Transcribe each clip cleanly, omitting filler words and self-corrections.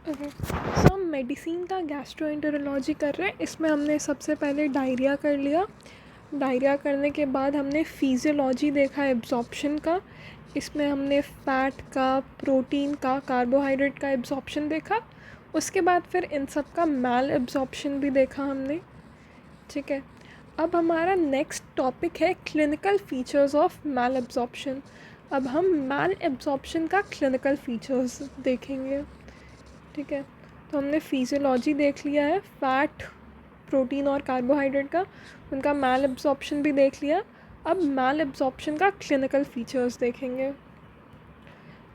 Okay, सो हम medicine का gastroenterology कर रहे हैं। इसमें हमने सबसे पहले डायरिया कर लिया। डायरिया करने के बाद हमने फिजियोलॉजी देखा एब्जॉर्प्शन का। इसमें हमने फ़ैट का, प्रोटीन का, कार्बोहाइड्रेट का एब्जॉर्प्शन देखा। उसके बाद फिर इन सब का मैल एब्जॉर्प्शन भी देखा हमने। ठीक है, अब हमारा नेक्स्ट टॉपिक है clinical features of malabsorption. अब हम मैल एब्जॉर्प्शन का क्लिनिकल फीचर्स देखेंगे। ठीक है, तो हमने फिजियोलॉजी देख लिया है, फ़ैट, प्रोटीन और कार्बोहाइड्रेट का, उनका मैल एब्जॉर्प्शन भी देख लिया। अब मैल एब्जॉर्प्शन का क्लिनिकल फीचर्स देखेंगे।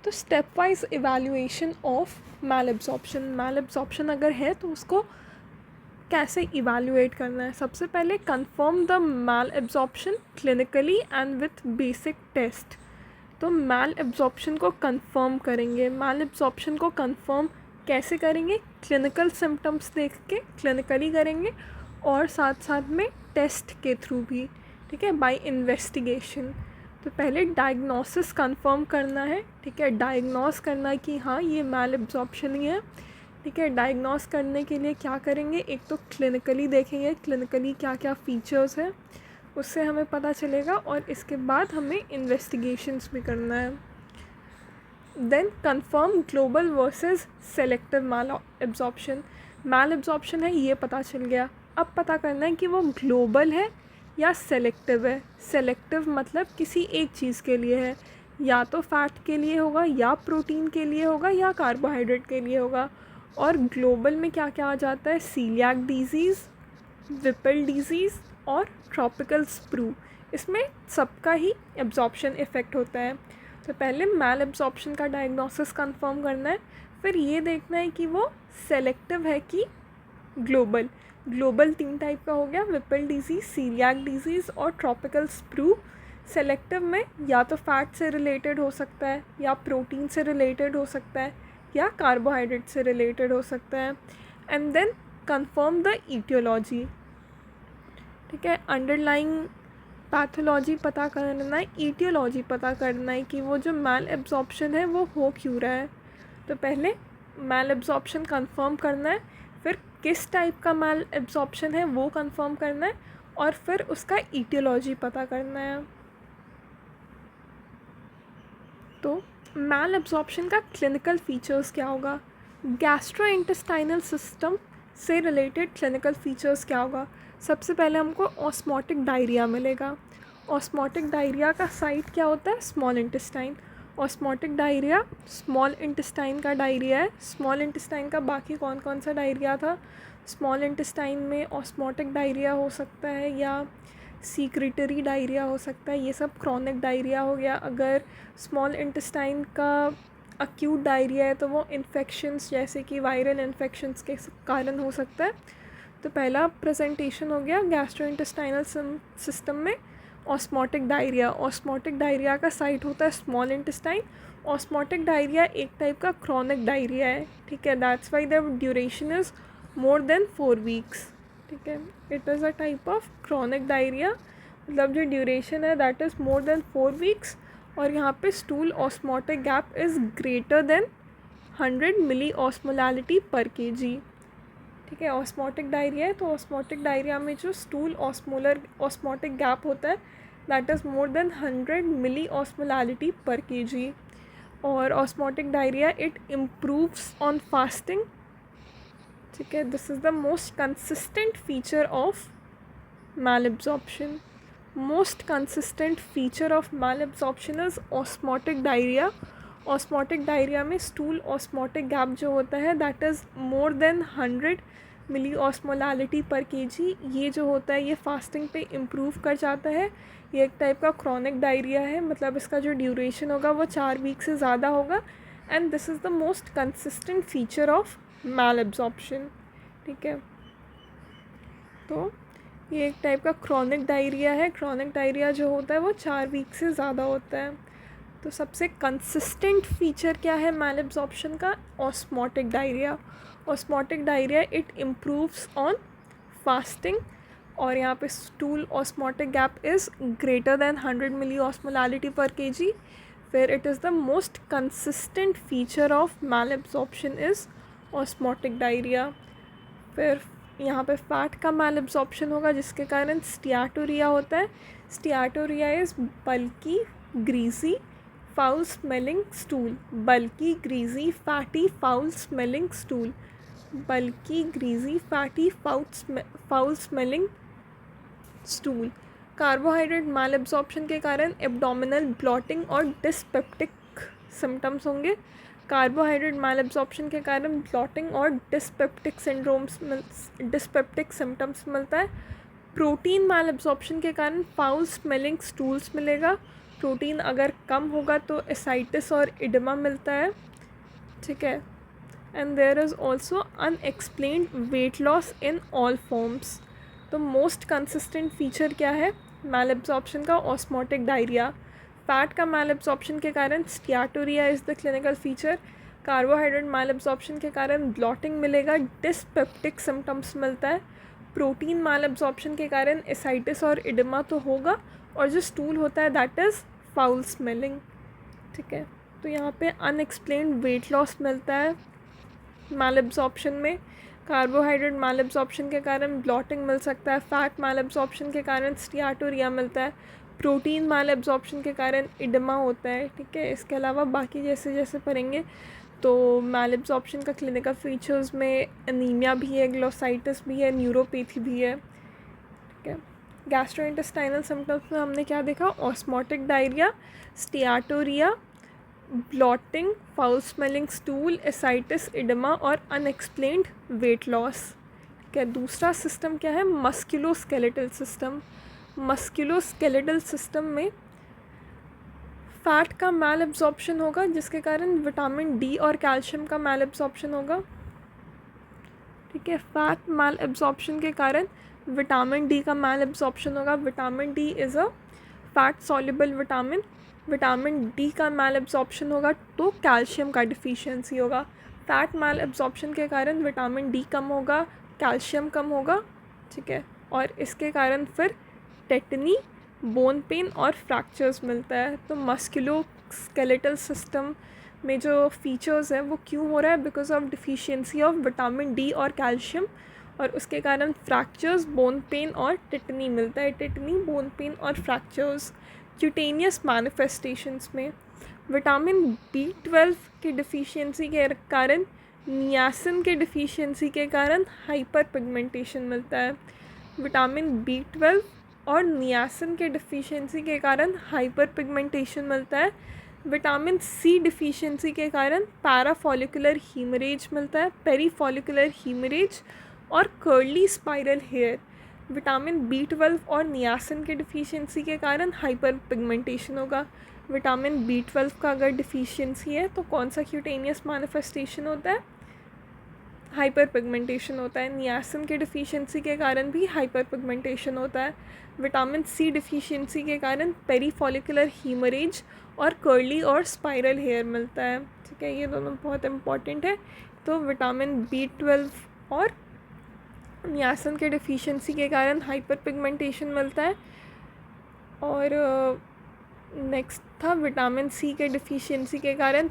तो stepwise evaluation of malabsorption. Malabsorption अगर है तो उसको कैसे इवैल्यूएट करना है। सबसे पहले confirm the malabsorption clinically and with basic test. तो मैल एब्जॉर्प्शन को कंफर्म करेंगे। मैल एब्जॉर्प्शन को कंफर्म कैसे करेंगे? क्लिनिकल सिम्टम्स देख के क्लिनिकली करेंगे और साथ साथ में टेस्ट के थ्रू भी। ठीक है, बाय इन्वेस्टिगेशन। तो पहले डायग्नोसिस कंफर्म करना है। ठीक है, डायग्नोस करना है कि हाँ ये मैल एब्जॉर्प्शन ही है। ठीक है, डायग्नोस करने के लिए क्या करेंगे? एक तो क्लिनिकली देखेंगे, क्लिनिकली क्या क्या फीचर्स है उससे हमें पता चलेगा, और इसके बाद हमें इन्वेस्टिगेशंस भी करना है। Then confirm global versus selective malabsorption. Malabsorption है ये पता चल गया, अब पता करना है कि वो ग्लोबल है या सेलेक्टिव है। सेलेक्टिव मतलब किसी एक चीज़ के लिए है, या तो फैट के लिए होगा, या प्रोटीन के लिए होगा, या कार्बोहाइड्रेट के लिए होगा। और ग्लोबल में क्या क्या आ जाता है? सीलियाक डिजीज़, विपल डिजीज़ और ट्रॉपिकल स्प्रू। इसमें सबका ही एब्जॉर्प्शन इफ़ेक्ट होता है। तो पहले मैल एब्जॉर्प्शन का डायग्नोसिस कंफर्म करना है, फिर ये देखना है कि वो सेलेक्टिव है कि ग्लोबल। ग्लोबल 3 टाइप का हो गया, विपल डिजीज़, सीलियाक डिजीज़ और ट्रॉपिकल स्प्रू। सेलेक्टिव में या तो फैट से रिलेटेड हो सकता है, या प्रोटीन से रिलेटेड हो सकता है, या कार्बोहाइड्रेट से रिलेटेड हो सकता है। And then confirm the aetiology. ठीक है, अंडरलाइंग पैथोलॉजी पता करना है, ईटियोलॉजी पता करना है कि वो जो मैल एब्जॉर्प्शन है वो हो क्यों रहा है। तो पहले मैल एब्जॉर्प्शन कंफर्म करना है, फिर किस टाइप का मैल एब्जॉर्प्शन है वो कंफर्म करना है, और फिर उसका ईटियोलॉजी पता करना है। तो मैल एब्जॉर्प्शन का क्लिनिकल फीचर्स क्या होगा? गैस्ट्रोइंटेस्टाइनल सिस्टम से रिलेटेड क्लिनिकल फीचर्स क्या होगा? सबसे पहले हमको ऑस्मोटिक डायरिया मिलेगा। ऑस्मोटिक डायरिया का साइट क्या होता है? Small intestine. Osmotic diarrhoea small intestine का डायरिया है। स्मॉल इंटेस्टाइन का बाकी कौन कौन सा डायरिया था? स्मॉल इंटेस्टाइन में ऑस्मोटिक डायरिया हो सकता है, या सीक्रेटरी डायरिया हो सकता है। ये सब क्रॉनिक डायरिया हो गया। अगर स्मॉल इंटेस्टाइन का अक्यूट डायरिया है तो वो इन्फेक्शंस जैसे कि वायरल इन्फेक्शंस के कारण हो सकता है। तो पहला प्रेजेंटेशन हो गया गैस्ट्रोइंटेस्टाइनल सिस्टम में ऑस्मोटिक डायरिया। ऑस्मोटिक डायरिया का साइट होता है स्मॉल इंटेस्टाइन। ऑस्मोटिक डायरिया एक टाइप का क्रॉनिक डायरिया है। ठीक है, that's why the duration is more than 4 weeks. ठीक है, it is a type of chronic diarrhoea, मतलब जो ड्यूरेशन है that is more than 4 weeks. और यहाँ पे stool osmotic gap is greater than 100 milli osmolality per KG. ठीक है, ऑस्मोटिक डायरिया है तो ऑस्मोटिक डायरिया में जो स्टूल ऑस्मोटिक गैप होता है that is more than 100 milli osmolality per KG. और osmotic diarrhoea it improves on fasting. ठीक है, this is the most consistent feature of malabsorption. Most consistent feature of malabsorption is osmotic diarrhea. Osmotic diarrhoea में stool osmotic gap जो होता है that is more than 100 milli osmolality per KG. ये जो होता है ये फास्टिंग पे इम्प्रूव कर जाता है। ये एक टाइप का क्रॉनिक डायरिया है, मतलब इसका जो ड्यूरेशन होगा वो 4 वीक से ज़्यादा होगा। And this is the most consistent feature of malabsorption. ठीक है, तो ये एक टाइप का क्रॉनिक डायरिया है। क्रॉनिक डायरिया जो होता है वो 4 वीक से ज़्यादा होता है। तो सबसे कंसिस्टेंट फीचर क्या है मैल एब्जॉर्प्शन का? Osmotic diarrhoea. Osmotic diarrhoea it improves on fasting. और यहाँ पे stool osmotic gap is greater than 100 milli osmolality per KG. फिर it is the most consistent feature of malabsorption is osmotic diarrhoea. फिर यहाँ पे fat का मैल absorption होगा जिसके कारण स्टियाटोरिया होता है। Steatorrhoea is bulky greasy foul smelling stool. Bulky greasy fatty foul smelling stool. Bulky greasy fatty foul smelling stool. Carbohydrate malabsorption के कारण एब्डोमिनल ब्लॉटिंग और डिस्पेप्टिक सिम्टम्स होंगे। कार्बोहाइड्रेट मैल एब्जॉर्प्शन के कारण ब्लॉटिंग और dyspeptic symptoms मिलता है। Protein मैल absorption के कारण फाउल स्मेलिंग स्टूल्स मिलेगा। प्रोटीन अगर कम होगा तो एसाइटिस और इडिमा मिलता है, ठीक है। And there is also unexplained weight loss in all forms. तो मोस्ट कंसिस्टेंट फीचर क्या है मैल एब्जॉर्प्शन का? Osmotic diarrhoea. फैट का मैल एब्जॉर्प्शन के कारण steatorrhoea is the clinical feature. Carbohydrate malabsorption के कारण ब्लॉटिंग मिलेगा, डिस्पेप्टिक सिम्टम्स मिलता है। प्रोटीन मैल एब्जॉर्प्शन के कारण एसाइटिस और इडिमा तो होगा, और जो स्टूल होता है दैट इज़ फाउल स्मेलिंग, ठीक है। तो यहाँ पे अनएक्सप्लेन्ड वेट लॉस मिलता है मैल एब्जॉर्प्शन में। कार्बोहाइड्रेट मैल एब्जॉर्प्शन के कारण ब्लॉटिंग मिल सकता है। फैट मैल एब्जॉर्प्शन के कारण स्टियाटोरिया मिलता है। प्रोटीन मैल एब्जॉर्प्शन के कारण इडिमा होता है, ठीक है। इसके अलावा बाकी जैसे जैसे पढ़ेंगे तो मैल एब्जॉर्प्शन का क्लिनिकल फीचर्स में एनीमिया भी है, ग्लोसाइटिस भी है, न्यूरोपैथी भी है, ठीक है। गैस्ट्रोइंटेस्टाइनल सिम्टम्स में हमने क्या देखा? Osmotic diarrhoea, steatorrhoea, bloating, foul smelling stool, ascites, oedema और अनएक्सप्लेन्ड वेट लॉस, ठीक है। दूसरा सिस्टम क्या है? Musculoskeletal system. मस्कुलोस्केलेटल सिस्टम में फैट का मैल एब्जॉर्प्शन होगा जिसके कारण विटामिन डी और कैल्शियम का मैल एब्जॉर्प्शन होगा, ठीक है। फैट मैल एब्जॉर्प्शन के कारण विटामिन डी का मैल एब्जॉर्प्शन होगा। Vitamin D is a fat soluble vitamin. Vitamin D का मैल एब्जॉर्प्शन होगा तो कैल्शियम का डिफिशियंसी होगा। फैट मैल एब्जॉर्प्शन के कारण विटामिन डी कम होगा, कैल्शियम कम होगा, ठीक है। और इसके कारण फिर टेटनी, बोन पेन और फ्रैक्चर्स मिलता है। तो मस्कुलोस्केलेटल सिस्टम में जो फीचर्स हैं वो क्यों हो रहा है? Because of deficiency of vitamin D और कैल्शियम, और उसके कारण फ्रैक्चर्स, बोन पेन और टिटनी मिलता है। टिटनी, बोन पेन और फ्रैक्चर्स। क्यूटेनियस मैनिफेस्टेशंस में विटामिन B12 की डिफिशियंसी के कारण, नियासिन के डिफिशियंसी के कारण हाइपर पिगमेंटेशन मिलता है। विटामिन B12 और नियासिन के डिफिशियंसी के कारण हाइपर पिगमेंटेशन मिलता है। विटामिन C डिफिशियंसी के कारण पैराफॉलिकुलर हीमरेज मिलता है, पेरीफॉलिकुलर हीमरेज और curly spiral hair. Vitamin B12 और नियासिन के डिफिशियंसी के कारण हाइपर पिगमेंटेशन होगा। विटामिन B12 का अगर डिफिशियंसी है तो कौन सा क्यूटेनियस मैनिफेस्टेशन होता है? हाइपर पिगमेंटेशन होता है। नियासिन के डिफिशियंसी के कारण भी हाइपर पिगमेंटेशन होता है। विटामिन C डिफिशियंसी के कारण पेरीफॉलिकुलर हीमरेज और कर्ली और स्पाइरल हेयर मिलता है, ठीक है। ये दोनों बहुत इंपॉर्टेंट है। तो विटामिन B12 और नियासिन के डिफिशियंसी के कारण हाइपर पिगमेंटेशन मिलता है। और नेक्स्ट था विटामिन C के डिफिशियंसी के कारण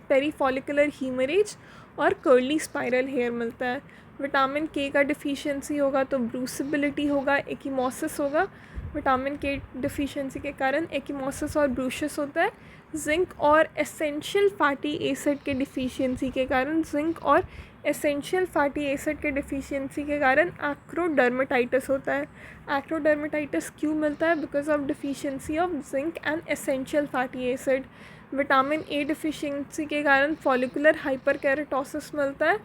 पेरीफॉलिकुलर हीमरेज और कर्ली स्पाइरल हेयर मिलता है। विटामिन K का डिफिशियंसी होगा तो ब्रूसिबिलिटी होगा, एक्िमोसिस होगा। विटामिन K डिफिशियंसी के कारण एक्िमोसिस और ब्रूसिस होता है। जिंक और एसेंशियल फैटी एसिड के डिफिशियंसी के कारण, जिंक और एसेंशियल फैटी एसिड के डिफिशियंसी के कारण एक्रोडर्मेटाइटिस होता है। एक्रोडर्मेटाइटिस क्यों मिलता है? Because of deficiency of zinc and essential fatty acid. Vitamin A deficiency के कारण फॉलिकुलर हाइपरकेरेटोसिस मिलता है।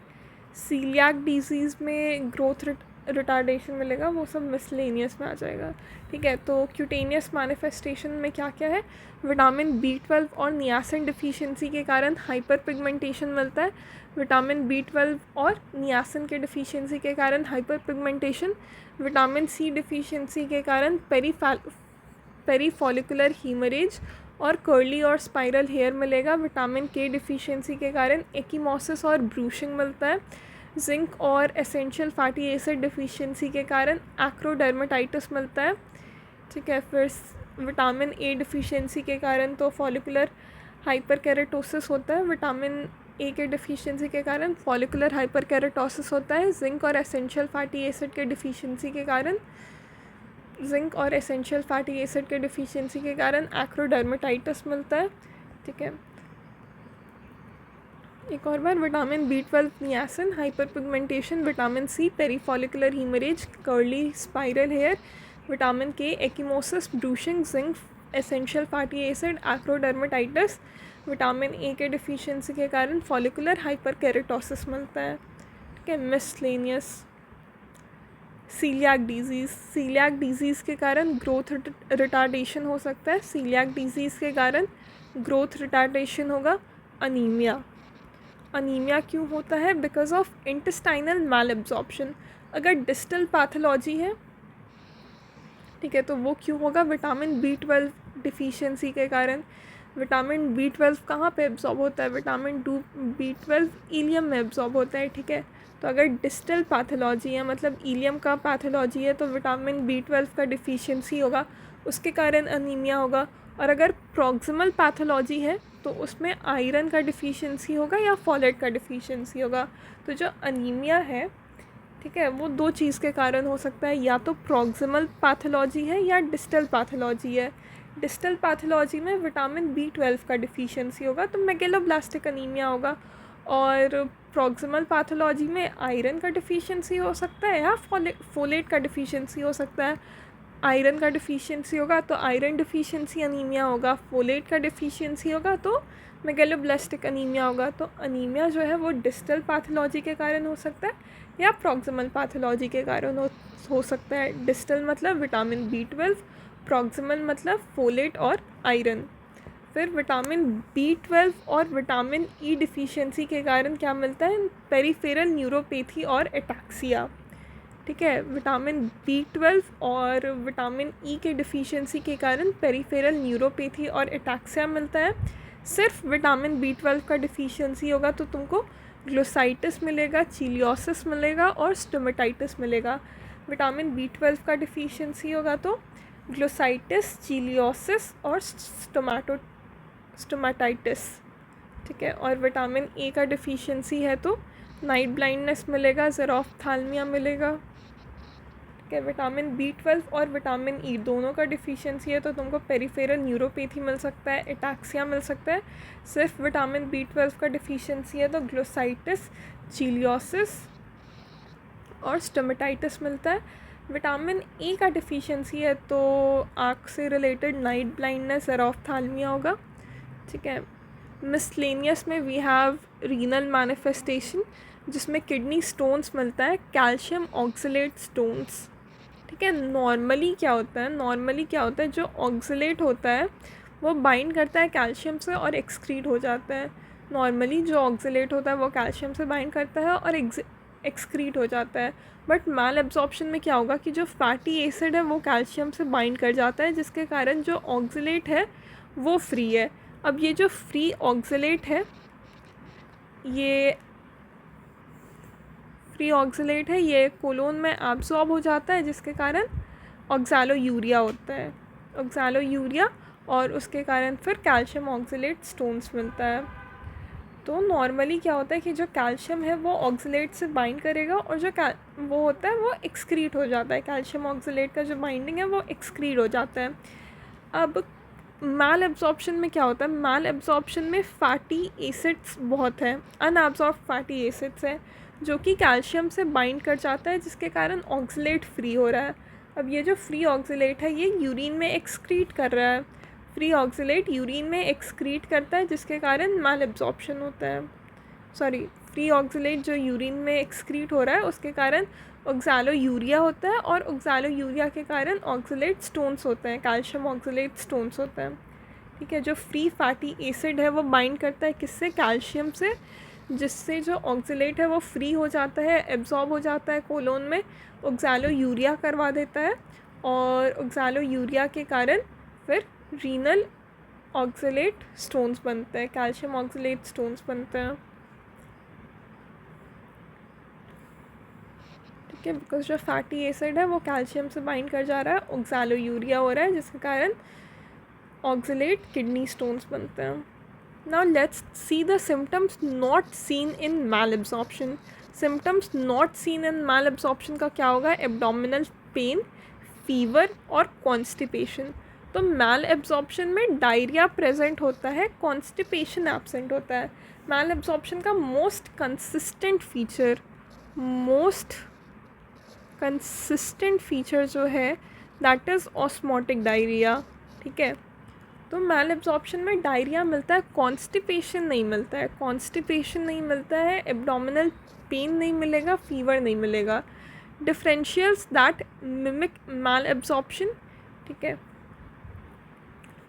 सीलियाक डिजीज़ में ग्रोथ रिटार्डेशन मिलेगा, वो सब मिसलेनियस में आ जाएगा, ठीक है। तो क्यूटेनियस मैनिफेस्टेशन में क्या क्या है? विटामिन B12 और नियासिन डिफिशियंसी के कारण हाइपर पिगमेंटेशन मिलता है। विटामिन B12 और नियासिन के डिफिशियंसी के कारण hyper pigmentation. Vitamin C deficiency के कारण पेरीफॉलिकुलर हीमरेज और कर्ली और स्पाइरल हेयर मिलेगा। विटामिन K डिफिशियंसी के कारण एक्िमोसिस और ब्रूशिंग मिलता है। जिंक और एसेंशियल फैटी एसिड डिफिशियंसी के कारण एक्रोडर्मेटाइटिस मिलता है, ठीक है। फिर विटामिन A डिफिशियंसी के कारण तो फॉलिकुलर हाइपरकेरेटोसिस होता है। विटामिन ए के डिफिशिएंसी के कारण फॉलिकुलर हाइपरकेरेटोसिस होता है। जिंक और एसेंशियल फैटी एसिड के डिफिशिएंसी के कारण एक्रोडर्मेटाइटिस मिलता है। ठीक है, एक और बार, vitamin B12 niacin, hyperpigmentation, vitamin C, perifollicular haemorrhage, curly spiral hair, vitamin K, ecchymosis, bruising, zinc, essential fatty acid, acrodermatitis, vitamin A के डिफिशिएंसी के कारण फॉलिकुलर हाइपरकेरेटोसिस मिलता है। ठीक है, मिसलेनियस, सीलियाक डिजीज़ के कारण ग्रोथ रिटार्डेशन हो सकता है। सीलियाक डिजीज़ के कारण ग्रोथ रिटार्डेशन होगा। अनीमिया क्यों होता है? Because of intestinal malabsorption. अगर डिस्टल पैथोलॉजी है, ठीक है, तो वो क्यों होगा? विटामिन B12 डिफिशिएंसी के कारण। विटामिन B12 कहाँ पे एब्जॉर्ब होता है? विटामिन B12 इलियम में एब्जॉर्ब होता है। ठीक है, तो अगर डिस्टल पैथोलॉजी है, मतलब इलियम का पैथोलॉजी है, तो विटामिन B12 का डिफिशिएंसी होगा, उसके कारण अनीमिया होगा। और अगर प्रॉक्सिमल पैथोलॉजी है तो उसमें आयरन का डिफिशिएंसी होगा या फॉलेट का डिफिशिएंसी होगा। तो जो अनीमिया है, ठीक है, वो दो चीज़ के कारण हो सकता है, या तो प्रॉक्सिमल पैथोलॉजी है या डिस्टल पैथोलॉजी है। डिस्टल पैथोलॉजी में विटामिन B12 का डिफिशिएंसी होगा तो मेगलोब्लास्टिक अनीमिया होगा। और प्रॉक्सिमल पैथोलॉजी में आयरन का डिफिशिएंसी हो सकता है या फोलेट का डिफिशिएंसी हो सकता है। आयरन का डिफिशिएंसी होगा तो आयरन डिफिशिएंसी अनीमिया होगा, फोलेट का डिफिशिएंसी होगा तो मेगलोब्लास्टिक अनीमिया होगा। तो अनीमिया जो है वो डिस्टल पैथोलॉजी के कारण हो सकता है या प्रॉक्सिमल पैथोलॉजी के कारण हो सकता है। डिस्टल मतलब विटामिन B12, प्रॉक्सिमल मतलब फोलेट और आयरन। फिर विटामिन B12 और विटामिन E डिफिशिएंसी के कारण क्या मिलता है? पेरिफेरल न्यूरोपैथी और एटैक्सिया। ठीक है, विटामिन B12 और विटामिन E के डिफिशिएंसी के कारण पेरिफेरल न्यूरोपैथी और एटैक्सिया मिलता है। सिर्फ विटामिन B12 का डिफिशिएंसी होगा तो तुमको ग्लोसाइटिस मिलेगा, चिलियोसिस मिलेगा और स्टोमेटाइटिस मिलेगा। विटामिन B12 का डिफिशिएंसी होगा तो ग्लोसाइटिस, चिलियोसिस और स्टोमेटाइटिस। ठीक है, और विटामिन ए का डिफिशिएंसी है तो नाइट ब्लाइंडनेस मिलेगा, ज़ेरोफ्थाल्मिया मिलेगा। ठीक है, विटामिन B12 और विटामिन E दोनों का डिफिशिएंसी है तो तुमको पेरिफेरल न्यूरोपैथी मिल सकता है, एटैक्सिया मिल सकता है। सिर्फ विटामिन B12 का डिफिशिएंसी है तो ग्लोसाइटिस, चिलियोसिस और स्टोमेटाइटिस मिलता है। विटामिन E का डिफिशिएंसी है तो आँख से रिलेटेड नाइट ब्लाइंडनेस, ज़ेरोफ्थाल्मिया होगा। ठीक है, मिसलेनियस में वी हैव रीनल मैनिफेस्टेशन, जिसमें किडनी स्टोन्स मिलता है, कैल्शियम ऑक्सलेट स्टोन्स। ठीक है, नॉर्मली क्या होता है, जो ऑक्सलेट होता है वो बाइंड करता है कैल्शियम से और एक्सक्रीट हो जाता है। नॉर्मली जो ऑक्सलेट होता है वो कैल्शियम से बाइंड करता है और एक्सक्रीट हो जाता है। बट मैल एब्जॉर्प्शन में क्या होगा कि जो फैटी एसिड है वो कैल्शियम से बाइंड कर जाता है, जिसके कारण जो ऑक्सलेट है वो फ्री है। अब ये जो फ्री ऑक्सलेट है, ये कोलोन में एब्जॉर्ब हो जाता है, जिसके कारण ऑक्सैलोयूरिया होता है, और उसके कारण फिर कैल्शियम ऑक्सलेट स्टोन्स मिलता है। तो नॉर्मली क्या होता है कि जो कैल्शियम है वो ऑक्सलेट से बाइंड करेगा और जो वो होता है वो एक्सक्रीट हो जाता है। कैल्शियम ऑक्सलेट का जो बाइंडिंग है वो एक्सक्रीट हो जाता है। अब मैल एब्जॉर्प्शन में क्या होता है? मैल एब्जॉर्प्शन में फैटी एसिड्स बहुत है, अनएब्जॉर्ब फैटी एसिड्स है जो कि कैल्शियम से बाइंड कर जाता है, जिसके कारण ऑक्सलेट फ्री हो रहा है। अब ये जो फ्री ऑक्सलेट है ये यूरिन में एक्सक्रीट कर रहा है, फ्री ऑक्सलेट यूरिन में एक्सक्रीट करता है, जिसके कारण मैल एब्जॉर्प्शन होता है। फ्री ऑक्सलेट जो यूरिन में एक्सक्रीट हो रहा है उसके कारण ऑक्सैलोयूरिया होता है, और ऑक्सैलोयूरिया के कारण ऑक्सलेट स्टोन्स होते हैं, कैल्शियम ऑक्सलेट स्टोन्स होते हैं। ठीक है, जो फ्री फैटी एसिड है वो बाइंड करता है किससे? कैल्शियम से, जिससे जो ऑक्सलेट है वो फ्री हो जाता है, एब्जॉर्ब हो जाता है कोलोन में, ऑक्सैलोयूरिया करवा देता है, और ऑक्सैलोयूरिया के कारण फिर रीनल ऑक्सलेट स्टोन्स बनते हैं, कैल्शियम ऑक्सलेट स्टोन्स बनते हैं। ठीक है, बिकॉज जो फैटी एसिड है वो कैल्शियम से बाइंड कर जा रहा है, ऑक्सैलोयूरिया हो रहा है, जिसके कारण ऑक्सलेट किडनी स्टोन्स बनते हैं। Now let's see the symptoms not seen in malabsorption. Symptoms not seen in malabsorption का क्या होगा? एब्डोमिनल पेन, फीवर और कॉन्स्टिपेशन. तो मैल एब्जॉर्प्शन में डायरिया प्रेजेंट होता है, कॉन्स्टिपेशन एब्सेंट होता है. मैल एब्जॉर्प्शन का मोस्ट कंसिस्टेंट फीचर जो है दैट इज़ ऑस्मोटिक डायरिया. ठीक है, तो मैल एब्जॉर्प्शन में डायरिया मिलता है, कॉन्स्टिपेशन नहीं मिलता है. कॉन्स्टिपेशन नहीं मिलता है, एब्डोमिनल पेन नहीं मिलेगा, फीवर नहीं मिलेगा. Differentials that mimic malabsorption. ठीक है,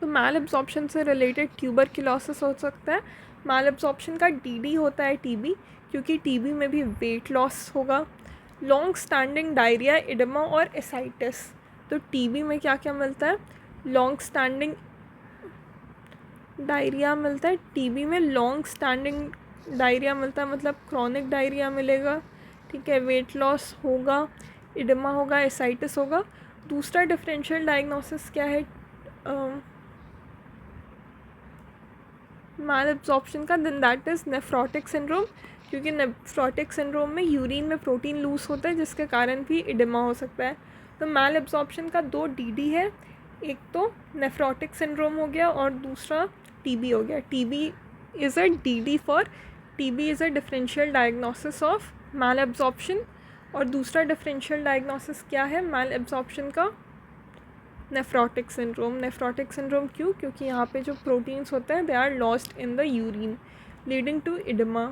तो मैल एब्जॉर्प्शन से रिलेटेड ट्यूबरक्लोसिस हो सकता है. मैल एब्जॉर्प्शन का डीडी होता है टीबी, क्योंकि टीबी में भी वेट लॉस होगा. लॉन्ग स्टैंडिंग डायरिया, इडमा और एसाइटिस. तो टीबी में क्या क्या मिलता है? लॉन्ग स्टैंडिंग डायरिया मिलता है. टीबी में लॉन्ग स्टैंडिंग डायरिया मिलता है, मतलब क्रॉनिक डायरिया मिलेगा. ठीक है, वेट लॉस होगा, इडमा होगा, एसाइटिस होगा. दूसरा डिफरेंशियल डायग्नोसिस क्या है मैल एब्जॉर्प्शन का? Then that is nephrotic syndrome, क्योंकि नेफ्रोटिक सिंड्रोम में यूरिन में प्रोटीन लूज होता है, जिसके कारण भी इडेमा हो सकता है. तो मैल एब्जॉर्प्शन का 2 डीडी है, एक तो नेफ्रोटिक सिंड्रोम हो गया और दूसरा टीबी हो गया. TB is a DD for TB is a differential diagnosis of malabsorption. और दूसरा डिफरेंशियल डायग्नोसिस क्या है मैल एब्जॉर्प्शन का? Nephrotic syndrome. नेफ्रोटिक सिंड्रोम क्यों? क्योंकि यहाँ पे जो प्रोटीन्स होते हैं they are lost in the urine leading to इडमा.